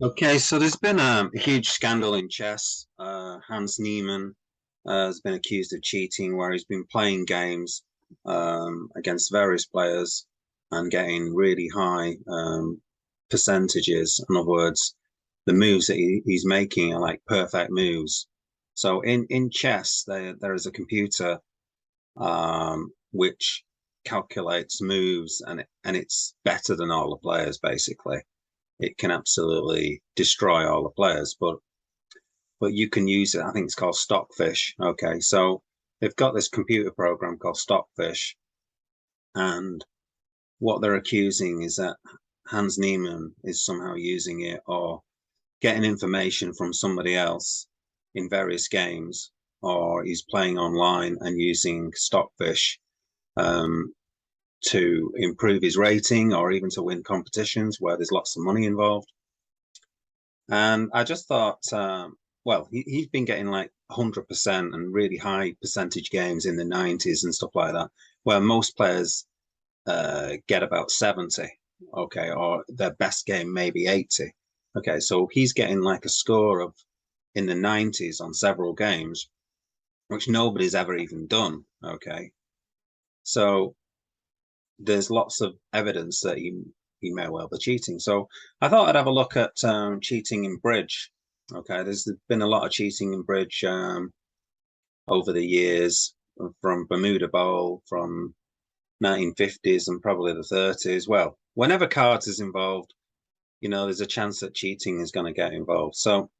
Okay, so there's been a huge scandal in chess. Hans Niemann has been accused of cheating, where he's been playing games against various players and getting really high percentages. In other words, the moves that he's making are like perfect moves. So in chess, there is a computer which calculates moves, and it's better than all the players basically. It can absolutely destroy all the players, but you can use it. I think it's called Stockfish. Okay, so they've got this computer program called Stockfish, and what they're accusing is that Hans Niemann is somehow using it or getting information from somebody else in various games, or he's playing online and using Stockfish um, to improve his rating or even to win competitions where there's lots of money involved. And I just thought, well, he's been getting like 100% and really high percentage games in the 90s and stuff like that, where most players get about 70, okay, or their best game maybe 80. Okay, so he's getting like a score of in the 90s on several games, which nobody's ever even done. Okay, so there's lots of evidence that he may well be cheating. So I thought I'd have a look at cheating in bridge. Okay, there's been a lot of cheating in bridge over the years, from Bermuda Bowl, from 1950s and probably the 30s. Well, whenever cards is involved, there's a chance that cheating is going to get involved. So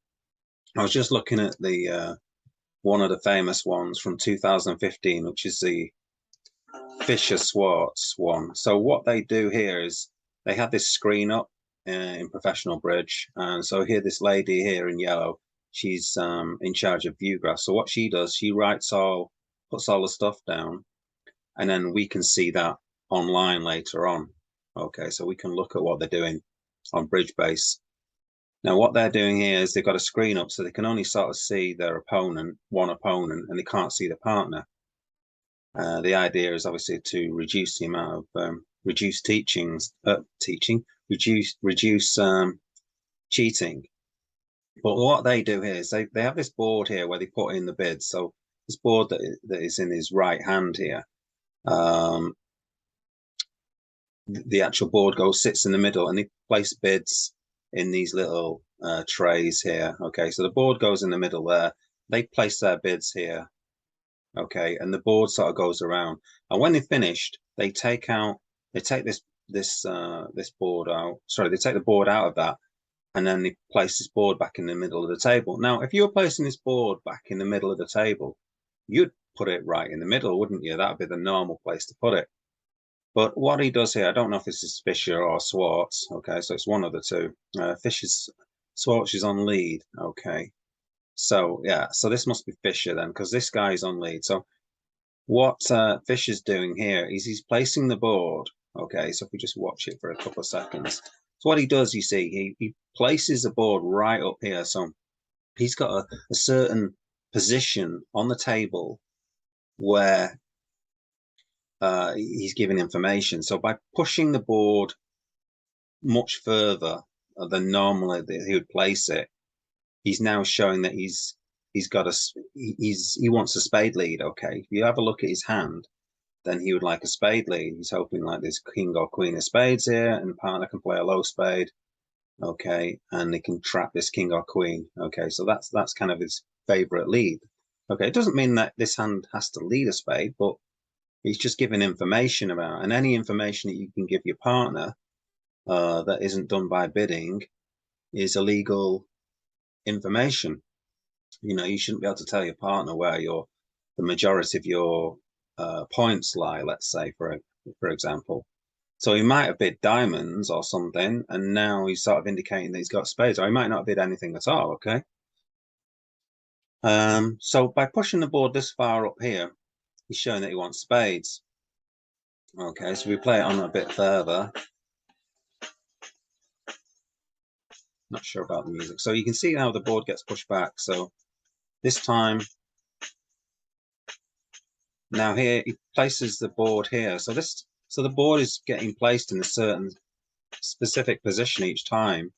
I was just looking at the one of the famous ones from 2015, which is the Schwartz one. So what they do here is they have this screen up in professional bridge, and so here this lady here in yellow, she's in charge of viewgraph. So what she does, she puts all the stuff down, and then we can see that online later on. Okay, so we can look at what they're doing on bridge base. Now what they're doing here is they've got a screen up, so they can only sort of see their opponent, one opponent, and they can't see the partner. The idea is obviously to reduce the amount of reduce reduce cheating. But what they do here is they have this board here where they put in the bids. So this board that is in his right hand here, um, the actual board sits in the middle, and they place bids in these little trays here. Okay, so the board goes in the middle there. They place their bids here. Okay, and the board sort of goes around, and when they're finished, they take this board out. Sorry, they take the board out of that, and then they place this board back in the middle of the table. Now, if you were placing this board back in the middle of the table, you'd put it right in the middle, wouldn't you? That'd be the normal place to put it. But what he does here, I don't know if this is Fisher or Schwartz. Okay, so it's one of the two. Schwartz is on lead. Okay, so yeah, so this must be Fisher then, because this guy is on lead. So what Fisher's doing here is he's placing the board. Okay, so if we just watch it for a couple of seconds. So what he does, you see, he places the board right up here. So he's got a certain position on the table where he's giving information. So by pushing the board much further than normally that he would place it, he's now showing that he wants a spade lead. Okay, if you have a look at his hand, then he would like a spade lead. He's hoping like there's king or queen of spades here, and the partner can play a low spade. Okay, and they can trap this king or queen. Okay, so that's kind of his favorite lead. Okay, it doesn't mean that this hand has to lead a spade, but he's just giving information about, and any information that you can give your partner that isn't done by bidding is illegal information. You shouldn't be able to tell your partner where the majority of your points lie, let's say, for example. So he might have bid diamonds or something, and now he's sort of indicating that he's got spades, or he might not bid anything at all, okay? So by pushing the board this far up here, he's showing that he wants spades. Okay, so we play it on a bit further. Not sure about the music. So you can see how the board gets pushed back. So this time, now here, he places the board here. So the board is getting placed in a certain specific position each time.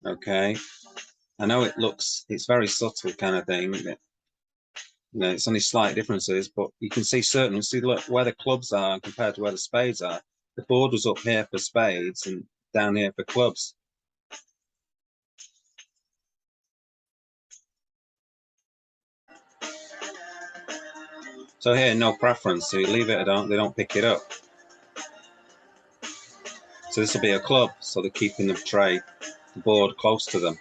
Okay, I know it's very subtle kind of thing. It's only slight differences, but you can see certain. See, look where the clubs are compared to where the spades are. The board was up here for spades and down here for clubs. So here, no preference. So you leave it, they don't pick it up. So this will be a club. So they're keeping the board close to them.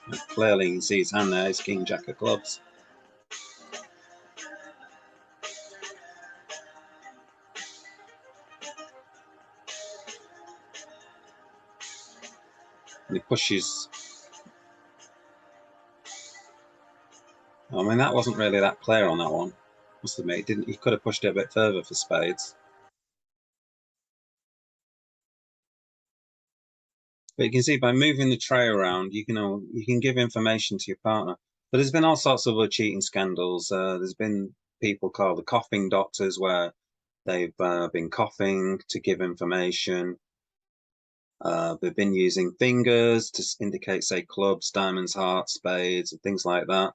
And clearly, you can see his hand there. It's King Jack of clubs. And he pushes. I mean, that wasn't really that clear on that one. Must admit, he could have pushed it a bit further for spades. But you can see by moving the tray around, you can give information to your partner. But there's been all sorts of other cheating scandals. There's been people called the coughing doctors, where they've been coughing to give information. They've been using fingers to indicate, say, clubs, diamonds, hearts, spades, and things like that.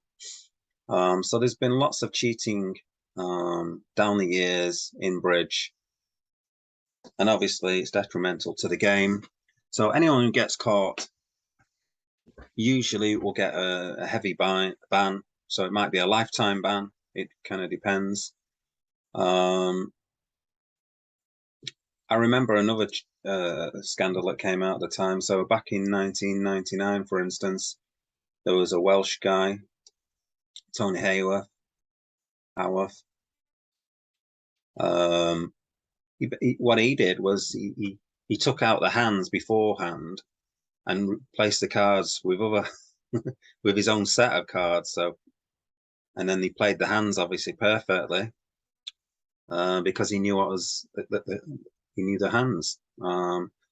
So there's been lots of cheating down the years in bridge. And obviously it's detrimental to the game. So anyone who gets caught usually will get a heavy ban. So it might be a lifetime ban. It kind of depends. I remember another scandal that came out at the time. So back in 1999, for instance, there was a Welsh guy, Tony Haworth. What he did was he took out the hands beforehand and replaced the cards with other with his own set of cards. So, and then he played the hands obviously perfectly because he knew what was he knew the hands.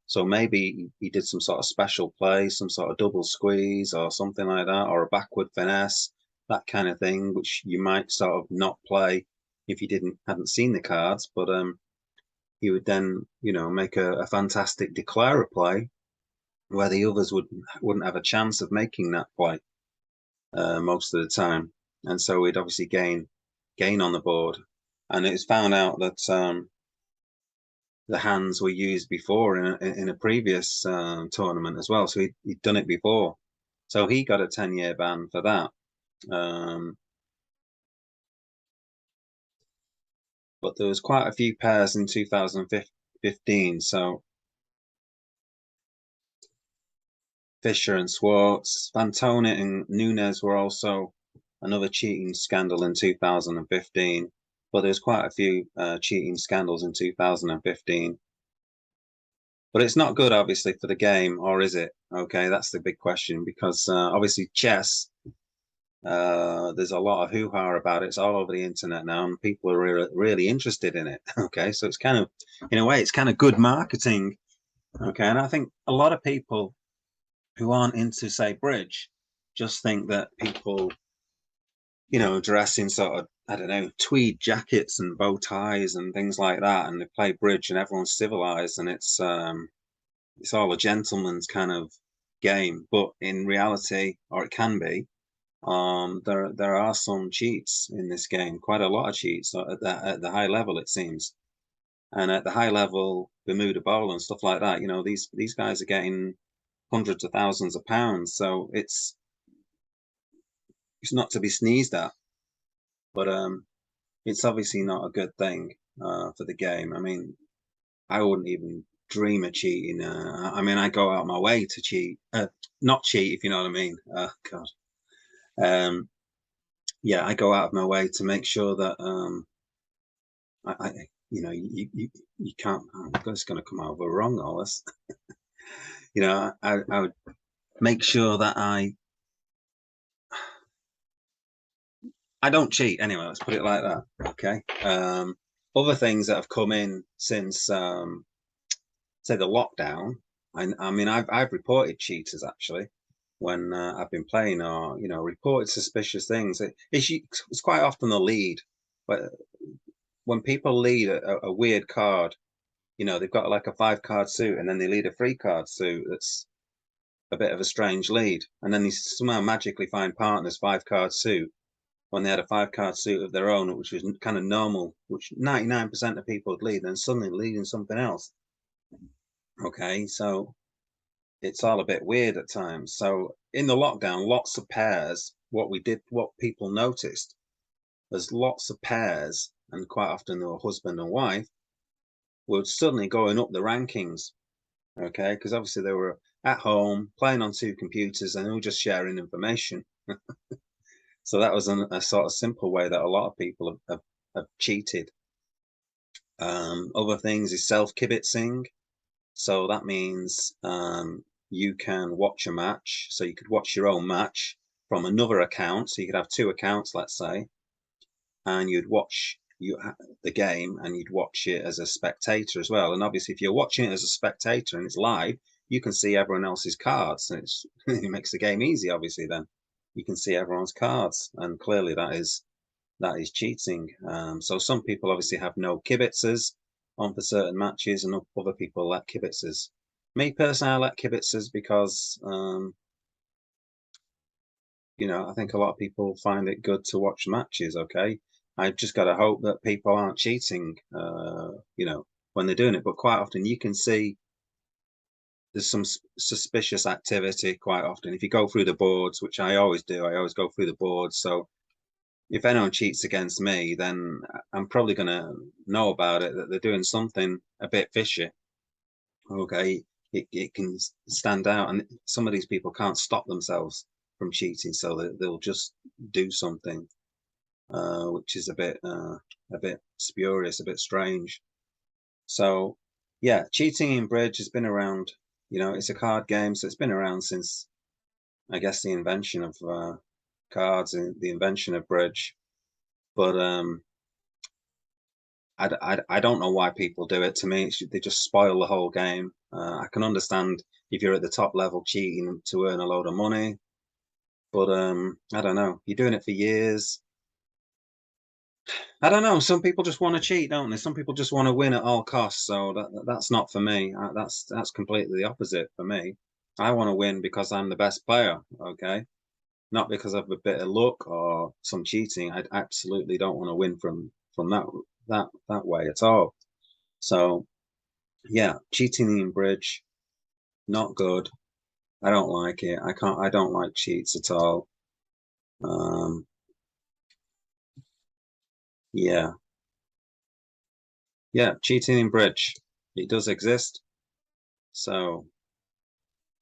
So maybe he did some sort of special play, some sort of double squeeze or something like that, or a backward finesse, that kind of thing, which you might sort of not play if you hadn't seen the cards. But he would then, make a fantastic declarer play where the others wouldn't have a chance of making that play most of the time, and so we'd obviously gain on the board. And it's found out that the hands were used before in a previous tournament as well. So he'd done it before, so he got a 10-year ban for that. But there was quite a few pairs in 2015. So Fisher and Schwartz, Fantone and Nunes were also another cheating scandal in 2015. But there's quite a few cheating scandals in 2015. But it's not good, obviously, for the game, or is it? Okay, that's the big question, because obviously chess, there's a lot of hoo-ha about it. It's all over the internet now, and people are really, really interested in it. Okay, so it's kind of, in a way, it's kind of good marketing. Okay, and I think a lot of people who aren't into, say, bridge, just think that people, dress in sort of, I don't know, tweed jackets and bow ties and things like that, and they play bridge and everyone's civilized, and it's all a gentleman's kind of game. But in reality, or it can be, there are some cheats in this game, quite a lot of cheats at the high level, it seems. And at the high level, Bermuda Bowl and stuff like that, these guys are getting hundreds of thousands of pounds. So it's not to be sneezed at, but it's obviously not a good thing for the game. I mean, I wouldn't even dream of cheating. I mean, I go out my way to cheat, not cheat, if you know what I mean. God. Yeah, I go out of my way to make sure that you can't. It's going to come over wrong, all this. I would make sure that I don't cheat anyway. Let's put it like that. Okay. Other things that have come in since say the lockdown. I mean, I've reported cheaters actually when I've been playing, or reported suspicious things. It's quite often the lead, but when people lead a weird card, they've got like a 5-card suit, and then they lead a 3-card suit a bit of a strange lead, and then they somehow magically find partners 5-card suit when they had a 5-card suit of their own, which was kind of normal, which 99% of people would lead, and suddenly leading something else. Okay, so it's all a bit weird at times. So in the lockdown, lots of pairs, what people noticed, there's lots of pairs, and quite often they were husband and wife, were suddenly going up the rankings. Okay, because obviously they were at home playing on 2 computers and they were just sharing information. So that was a sort of simple way that a lot of people have cheated. Other things is self-kibitzing. So that means you can watch a match. So you could watch your own match from another account. So you could have 2 accounts, let's say, and you'd watch the game and you'd watch it as a spectator as well. And obviously, if you're watching it as a spectator and it's live, you can see everyone else's cards, and it makes the game easy. Obviously, then you can see everyone's cards, and clearly that is cheating. So some people obviously have no kibitzers on for certain matches, and other people let kibitzers. Me personally, I let kibitzers because you know, I think a lot of people find it good to watch matches. Okay, I've just got to hope that people aren't cheating, you know, when they're doing it. But quite often you can see there's some suspicious activity quite often. If you go through the boards, which I always do, I always go through the boards. So if anyone cheats against me, then I'm probably going to know about it, that they're doing something a bit fishy. Okay, it can stand out, and some of these people can't stop themselves from cheating, so they'll just do something, which is a bit spurious, a bit strange. So, yeah, cheating in bridge has been around. You know, it's a card game, so it's been around since, I guess, the invention of cards and the invention of bridge. But I don't know why people do it. To me, they just spoil the whole game. I can understand if you're at the top level cheating to earn a load of money, but I don't know. You're doing it for years. I don't know. Some people just want to cheat, don't they? Some people just want to win at all costs. So that's not for me. That's completely the opposite for me. I want to win because I'm the best player. Okay, not because of a bit of luck or some cheating. I absolutely don't want to win from that way at all. So yeah, cheating in bridge, not good. I don't like it. I don't like cheats at all. Um, yeah, yeah, cheating in bridge, it does exist. So